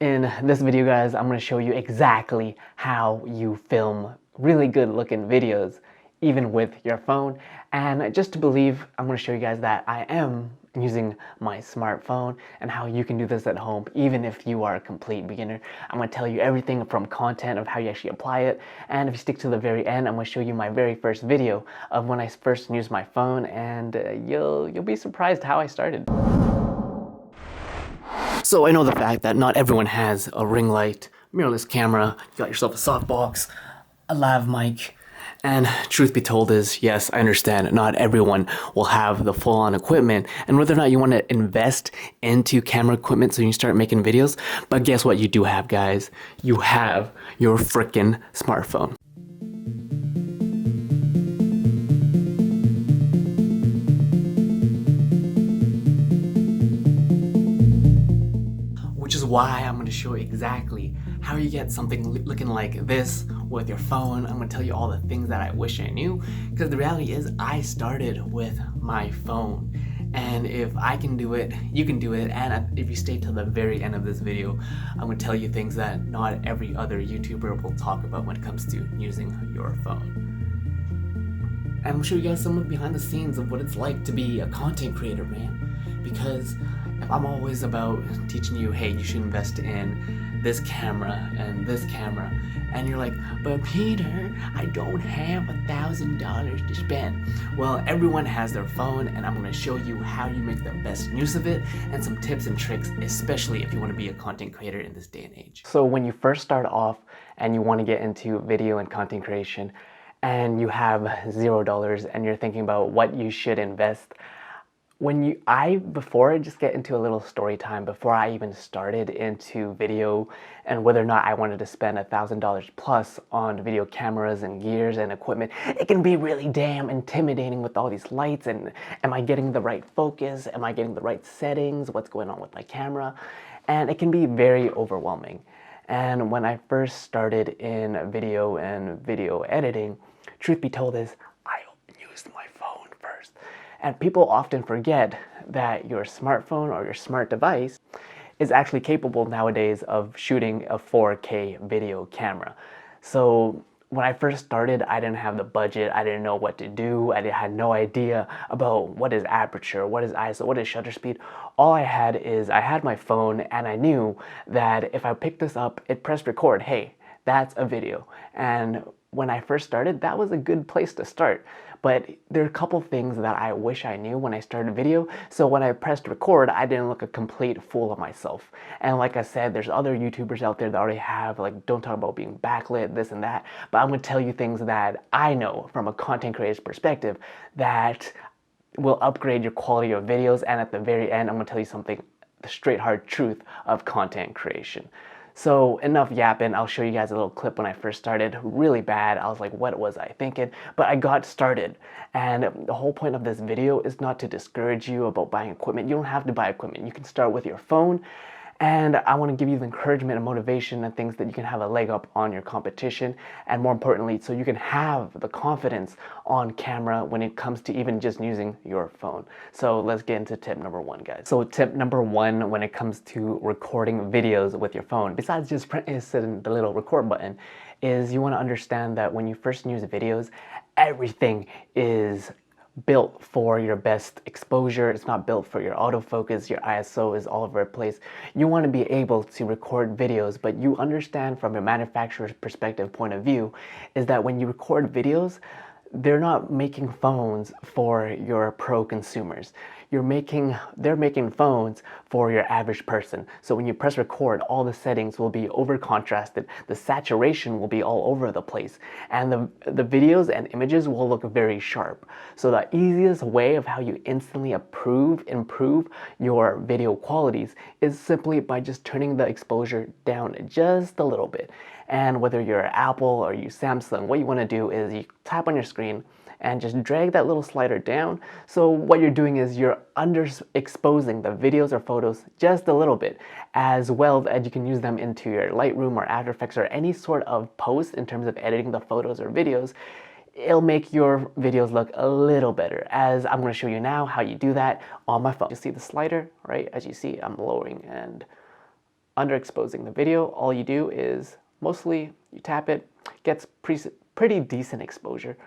In this video, guys, I'm going to show you exactly how you film really good looking videos even with your phone. And just to believe, I'm going to show you guys that I am using my smartphone and how you can do this at home even if you are a complete beginner. I'm going to tell you everything from content of how you actually apply it, and if you stick to the very end, I'm going to show you my very first video of when I first used my phone, and you'll be surprised how I started. So I know the fact that not everyone has a ring light, mirrorless camera, you got yourself a softbox, a lav mic, and truth be told is, yes, I understand not everyone will have the full-on equipment and whether or not you want to invest into camera equipment so you can start making videos, but guess what you do have, guys? You have your frickin' smartphone. Which is why I'm going to show you exactly how you get something looking like this with your phone. I'm going to tell you all the things that I wish I knew, because the reality is I started with my phone, and if I can do it, you can do it. And if you stay till the very end of this video, I'm going to tell you things that not every other YouTuber will talk about when it comes to using your phone. And I'm going to show you guys some of the behind the scenes of what it's like to be a content creator, man, because if I'm always about teaching you, hey, you should invest in this camera and this camera, and you're like, but Peter, I don't have $1,000 to spend. Well, everyone has their phone, and I'm going to show you how you make the best use of it and some tips and tricks, especially if you want to be a content creator in this day and age. So when you first start off and you want to get into video and content creation and you have $0 and you're thinking about what you should invest, before I just get into a little story time, before I even started into video and whether or not I wanted to spend $1,000 plus on video cameras and gears and equipment, it can be really damn intimidating with all these lights, and am I getting the right focus? Am I getting the right settings? What's going on with my camera? And it can be very overwhelming. And when I first started in video and video editing, truth be told is I used my phone first. And people often forget that your smartphone or your smart device is actually capable nowadays of shooting a 4K video camera. So when I first started, I didn't have the budget, I didn't know what to do, I had no idea about what is aperture, what is ISO, what is shutter speed. All I had is I had my phone, and I knew that if I picked this up, it pressed record, hey, that's a video. And when I first started, that was a good place to start. But there are a couple things that I wish I knew when I started video. So when I pressed record, I didn't look a complete fool of myself. And like I said, there's other YouTubers out there that already have, like, don't talk about being backlit, this and that. But I'm going to tell you things that I know from a content creator's perspective that will upgrade your quality of videos. And at the very end, I'm going to tell you something, the straight hard truth of content creation. So enough yapping, I'll show you guys a little clip when I first started. Really bad, I was like, what was I thinking? But I got started. And the whole point of this video is not to discourage you about buying equipment. You don't have to buy equipment. You can start with your phone. And I want to give you the encouragement and motivation and things that you can have a leg up on your competition, and more importantly, so you can have the confidence on camera when it comes to even just using your phone. So let's get into tip number one, guys. So tip number one when it comes to recording videos with your phone, besides just hitting the little record button, is you want to understand that when you first use videos, everything is built for your best exposure. It's not built for your autofocus. Your ISO is all over the place. You want to be able to record videos, but you understand from a manufacturer's perspective point of view is that when you record videos, they're not making phones for your pro consumers. They're making phones for your average person. So when you press record, all the settings will be over contrasted. The saturation will be all over the place. And the videos and images will look very sharp. So the easiest way of how you instantly improve your video qualities is simply by just turning the exposure down just a little bit. And whether you're Apple or you Samsung, what you want to do is you tap on your screen and just drag that little slider down. So what you're doing is you're underexposing the videos or photos just a little bit, as well as you can use them into your Lightroom or After Effects or any sort of post in terms of editing the photos or videos. It'll make your videos look a little better, as I'm going to show you now how you do that on my phone. You see the slider, right? As you see, I'm lowering and underexposing the video, all you do is mostly you tap it, gets pretty decent exposure,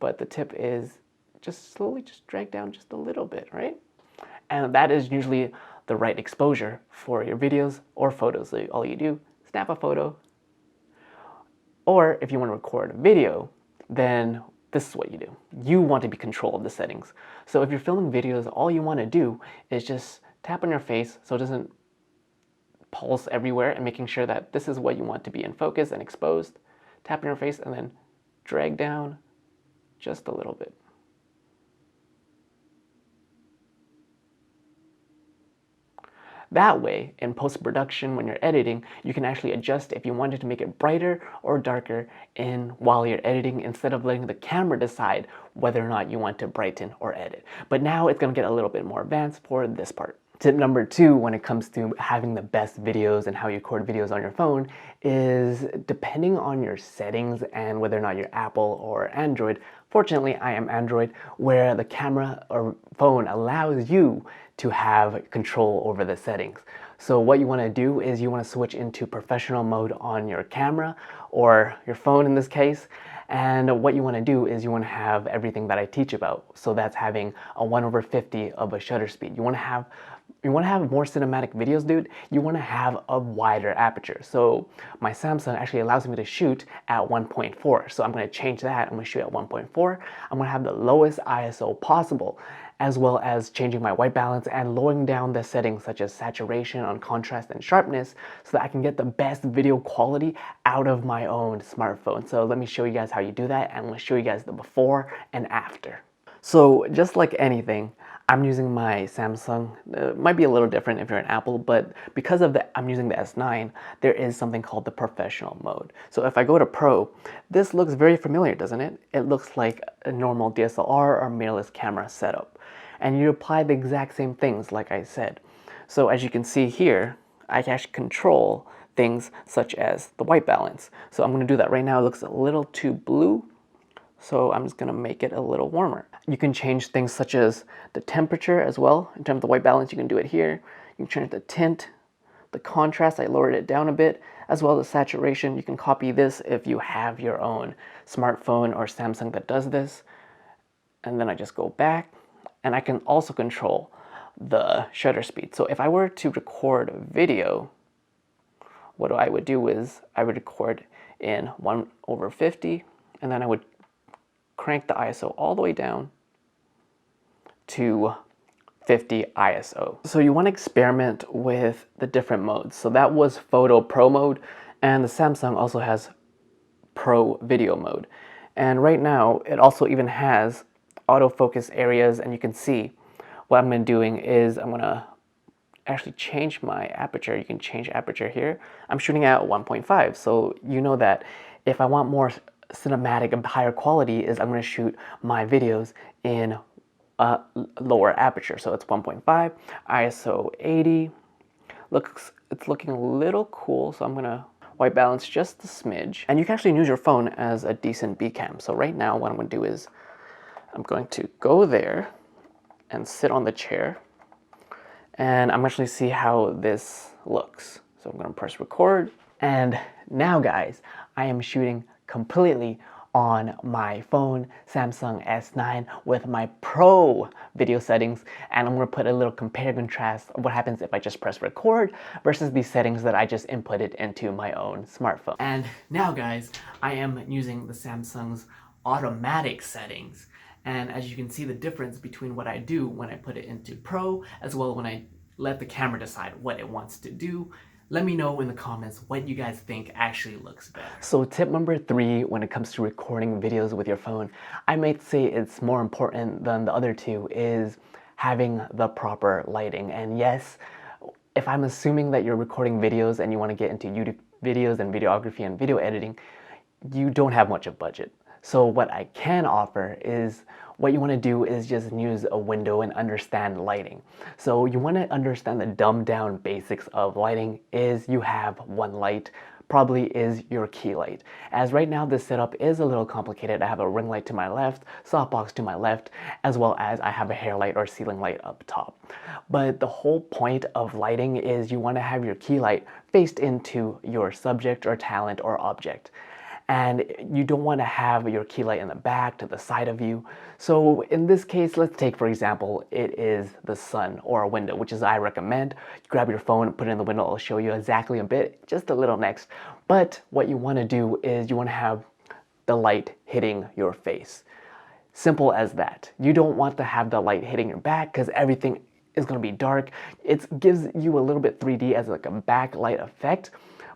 but the tip is just slowly just drag down just a little bit, right? And that is usually the right exposure for your videos or photos. So all you do, snap a photo, or if you want to record a video, then this is what you do. You want to be in control of the settings. So if you're filming videos, all you want to do is just tap on your face so it doesn't pulse everywhere, and making sure that this is what you want to be in focus and exposed. Tap on your face and then drag down just a little bit. That way, in post-production, when you're editing, you can actually adjust if you wanted to make it brighter or darker while you're editing, instead of letting the camera decide whether or not you want to brighten or edit. But now it's going to get a little bit more advanced for this part. Tip number 2 when it comes to having the best videos and how you record videos on your phone is, depending on your settings and whether or not you're Apple or Android. Fortunately, I am Android, where the camera or phone allows you to have control over the settings. So what you want to do is you want to switch into professional mode on your camera or your phone in this case. And what you want to do is you want to have everything that I teach about. So that's having a 1/50 of a shutter speed. You want to have more cinematic videos, dude. You want to have a wider aperture. So my Samsung actually allows me to shoot at 1.4. So I'm going to change that. I'm going to shoot at 1.4. I'm going to have the lowest ISO possible, as well as changing my white balance and lowering down the settings such as saturation, on contrast, and sharpness, so that I can get the best video quality out of my own smartphone. So let me show you guys how you do that, and I'm going to show you guys the before and after. So just like anything, I'm using my Samsung. It might be a little different if you're an Apple, but because of I'm using the S9, there is something called the professional mode. So if I go to Pro, this looks very familiar, doesn't it? It looks like a normal DSLR or mirrorless camera setup. And you apply the exact same things like I said. So as you can see here, I can actually control things such as the white balance. So I'm going to do that right now. It looks a little too blue, so I'm just going to make it a little warmer. You can change things such as the temperature as well. In terms of the white balance, you can do it here. You can change the tint, the contrast, I lowered it down a bit, as well as the saturation. You can copy this if you have your own smartphone or Samsung that does this. And then I just go back, and I can also control the shutter speed. So if I were to record a video, what I would do is I would record in 1/50, and then I would crank the ISO all the way down to 50 ISO. So you want to experiment with the different modes. So that was Photo Pro mode, and the Samsung also has Pro Video mode. And right now it also even has autofocus areas, and you can see what I'm doing is I'm going to actually change my aperture. You can change aperture here. I'm shooting at 1.5, so you know that if I want more cinematic and higher quality, is I'm going to shoot my videos in a lower aperture. So it's 1.5, ISO 80. It's looking a little cool, so I'm going to white balance just a smidge. And you can actually use your phone as a decent B cam. So right now what I'm going to do is I'm going to go there and sit on the chair, and I'm actually see how this looks. So I'm going to press record, and now guys, I am shooting completely on my phone, Samsung S9, with my Pro video settings, and I'm going to put a little compare and contrast of what happens if I just press record versus these settings that I just inputted into my own smartphone. And now guys, I am using the Samsung's automatic settings, and as you can see the difference between what I do when I put it into Pro, as well when I let the camera decide what it wants to do. Let me know in the comments what you guys think actually looks better. So tip number 3 when it comes to recording videos with your phone, I might say it's more important than the other two, is having the proper lighting. And yes, if I'm assuming that you're recording videos and you want to get into YouTube videos and videography and video editing, you don't have much of budget. So what I can offer is, what you want to do is just use a window and understand lighting. So you want to understand the dumbed down basics of lighting is you have one light probably is your key light. As right now this setup is a little complicated. I have a ring light to my left, softbox to my left, as well as I have a hair light or ceiling light up top. But the whole point of lighting is you want to have your key light faced into your subject or talent or object. And you don't want to have your key light in the back to the side of you. So in this case, let's take for example, it is the sun or a window, which is I recommend. You grab your phone, put it in the window, I'll show you exactly a bit, just a little next. But what you want to do is you want to have the light hitting your face. Simple as that. You don't want to have the light hitting your back because everything is going to be dark. It gives you a little bit 3D as like a backlight effect.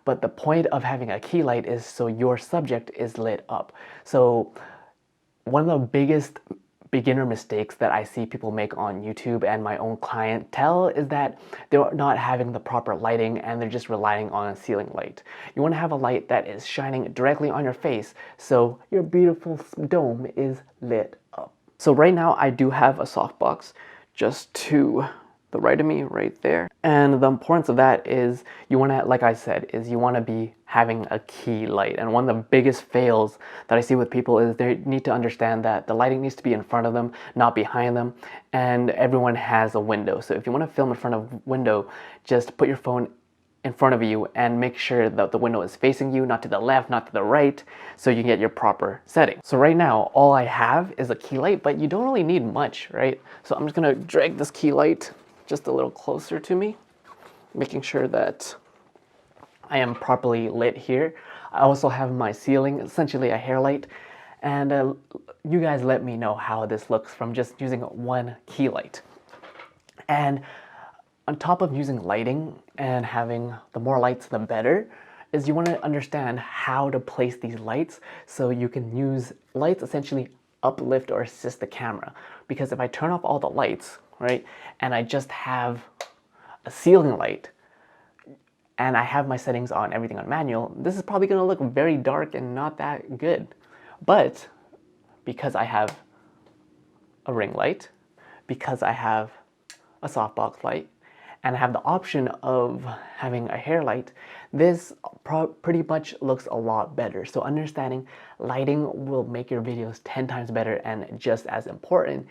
But the point of having a key light is so your subject is lit up. So one of the biggest beginner mistakes that I see people make on YouTube and my own clientele is that they're not having the proper lighting and they're just relying on a ceiling light. You want to have a light that is shining directly on your face so your beautiful dome is lit up. So right now I do have a softbox just to the right of me right there. And the importance of that is you want to, like I said, is you want to be having a key light. And one of the biggest fails that I see with people is they need to understand that the lighting needs to be in front of them, not behind them. And everyone has a window. So if you want to film in front of a window, just put your phone in front of you and make sure that the window is facing you, not to the left, not to the right, so you get your proper setting. So right now, all I have is a key light, but you don't really need much, right? So I'm just gonna drag this key light just a little closer to me, making sure that I am properly lit here. I also have my ceiling, essentially a hair light, and you guys let me know how this looks from just using one key light. And on top of using lighting and having the more lights the better, is you want to understand how to place these lights so you can use lights essentially uplift or assist the camera. Because if I turn off all the lights, right, and I just have a ceiling light and I have my settings on everything on manual, this is probably going to look very dark and not that good. But because I have a ring light, because I have a softbox light, and I have the option of having a hair light, this pretty much looks a lot better. So understanding lighting will make your videos 10 times better, and just as important,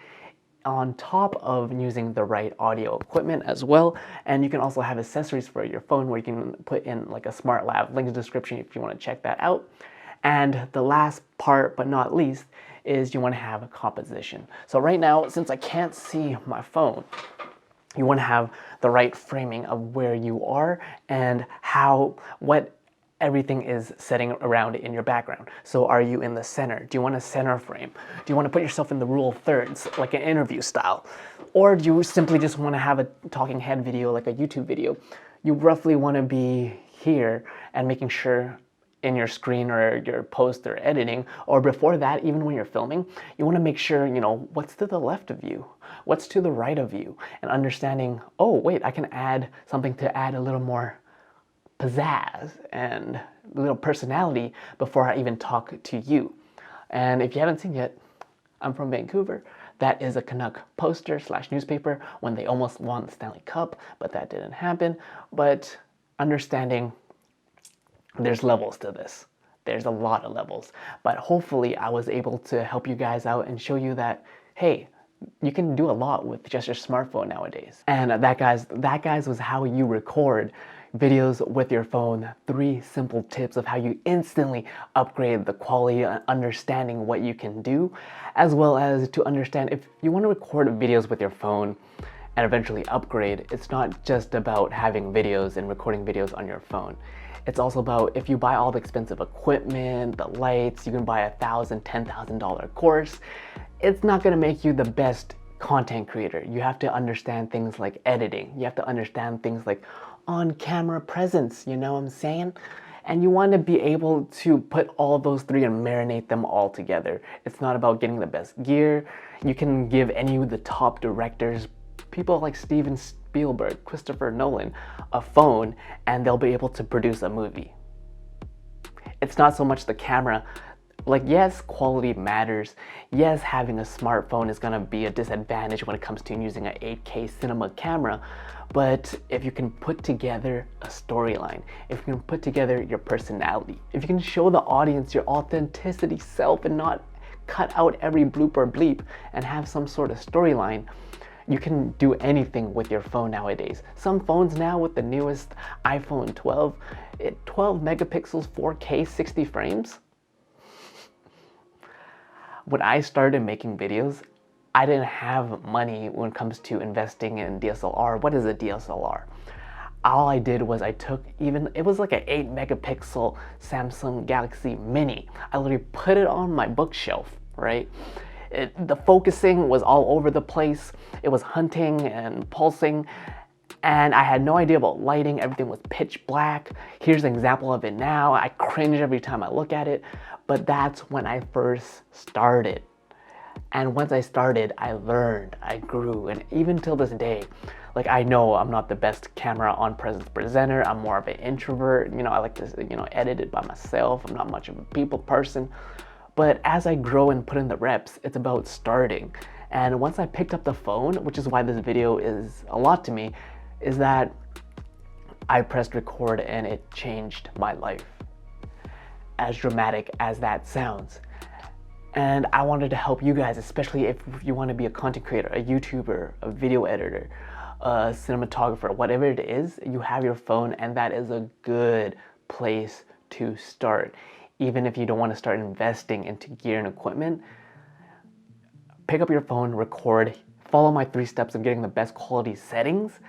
on top of using the right audio equipment as well. And you can also have accessories for your phone where you can put in like a smart lav, link in the description if you want to check that out. And the last part, but not least, is you want to have a composition. So right now, since I can't see my phone, you want to have the right framing of where you are and what everything is setting around in your background. So are you in the center? Do you want a center frame? Do you want to put yourself in the rule of thirds, like an interview style? Or do you simply just want to have a talking head video, like a YouTube video? You roughly want to be here and making sure in your screen or your post or editing, or before that, even when you're filming, you want to make sure, you know, what's to the left of you, what's to the right of you, and understanding, oh wait, I can add something to add a little more pizzazz and a little personality before I even talk to you. And if you haven't seen yet, I'm from Vancouver. That is a Canuck poster / newspaper when they almost won the Stanley Cup, but that didn't happen. But understanding there's levels to this. There's a lot of levels. But hopefully I was able to help you guys out and show you that, hey, you can do a lot with just your smartphone nowadays. And that guys was how you record videos with your phone. 3 simple tips of how you instantly upgrade the quality and understanding what you can do, as well as to understand if you want to record videos with your phone and eventually upgrade, it's not just about having videos and recording videos on your phone. It's also about if you buy all the expensive equipment, the lights, you can buy $1,000, $10,000 course. It's not gonna make you the best content creator. You have to understand things like editing. You have to understand things like on-camera presence, you know what I'm saying? And you want to be able to put all those 3 and marinate them all together. It's not about getting the best gear. You can give any of the top directors, people like Steven Spielberg, Christopher Nolan, a phone, and they'll be able to produce a movie. It's not so much the camera. Like, yes, quality matters. Yes, having a smartphone is gonna be a disadvantage when it comes to using an 8K cinema camera. But if you can put together a storyline, if you can put together your personality, if you can show the audience your authenticity self and not cut out every bloop or bleep and have some sort of storyline, you can do anything with your phone nowadays. Some phones now with the newest iPhone 12, 12 megapixels, 4K, 60 frames. When I started making videos, I didn't have money when it comes to investing in DSLR. What is a DSLR? All I did was I took it was like an 8 megapixel Samsung Galaxy Mini. I literally put it on my bookshelf, right? The focusing was all over the place. It was hunting and pulsing, and I had no idea about lighting. Everything was pitch black. Here's an example of it now. I cringe every time I look at it, but that's when I first started. And once I started, I learned, I grew, and even till this day, like, I know I'm not the best camera on presenter. I'm more of an introvert. You know, I like to, edit it by myself. I'm not much of a people person. But as I grow and put in the reps, it's about starting. And once I picked up the phone, which is why this video is a lot to me, is that I pressed record and it changed my life. As dramatic as that sounds. And I wanted to help you guys, especially if you want to be a content creator, a YouTuber, a video editor, a cinematographer, whatever it is, you have your phone, and that is a good place to start. Even if you don't want to start investing into gear and equipment, pick up your phone, record, follow my 3 steps of getting the best quality settings,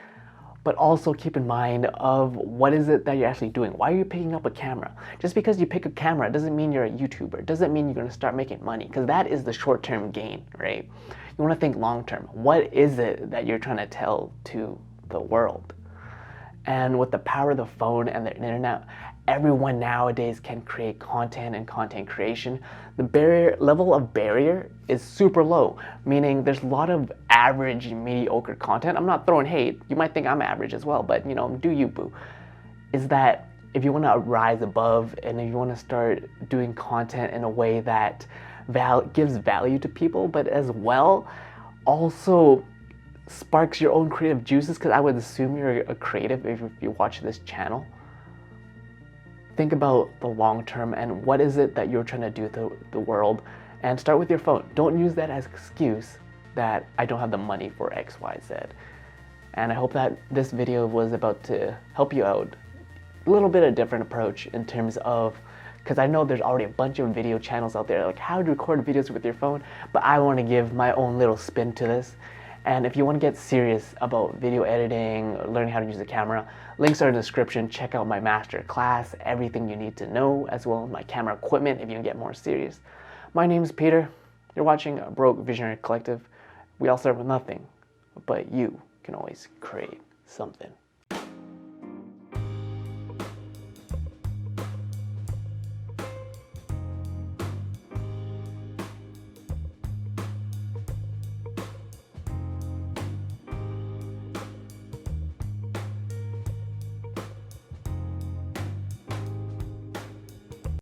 but also keep in mind of what is it that you're actually doing. Why are you picking up a camera? Just because you pick a camera doesn't mean you're a YouTuber. It doesn't mean you're gonna start making money, because that is the short-term gain, right? You wanna think long-term. What is it that you're trying to tell to the world? And with the power of the phone and the internet, everyone nowadays can create content and content creation. The level of barrier is super low, meaning there's a lot of average, mediocre content. I'm not throwing hate. You might think I'm average as well, but do you, boo? Is that if you want to rise above and if you want to start doing content in a way that gives value to people, but as well also sparks your own creative juices, because I would assume you're a creative if you watch this channel. Think about the long term and what is it that you're trying to do to the world, and start with your phone. Don't use that as an excuse that I don't have the money for X, Y, Z. And I hope that this video was about to help you out. A little bit of a different approach in terms of, because I know there's already a bunch of video channels out there like how to record videos with your phone, but I want to give my own little spin to this. And if you want to get serious about video editing, learning how to use a camera, links are in the description. Check out my master class, everything you need to know, as well as my camera equipment if you can get more serious. My name is Peter. You're watching a Broke Visionary Collective. We all start with nothing, but you can always create something.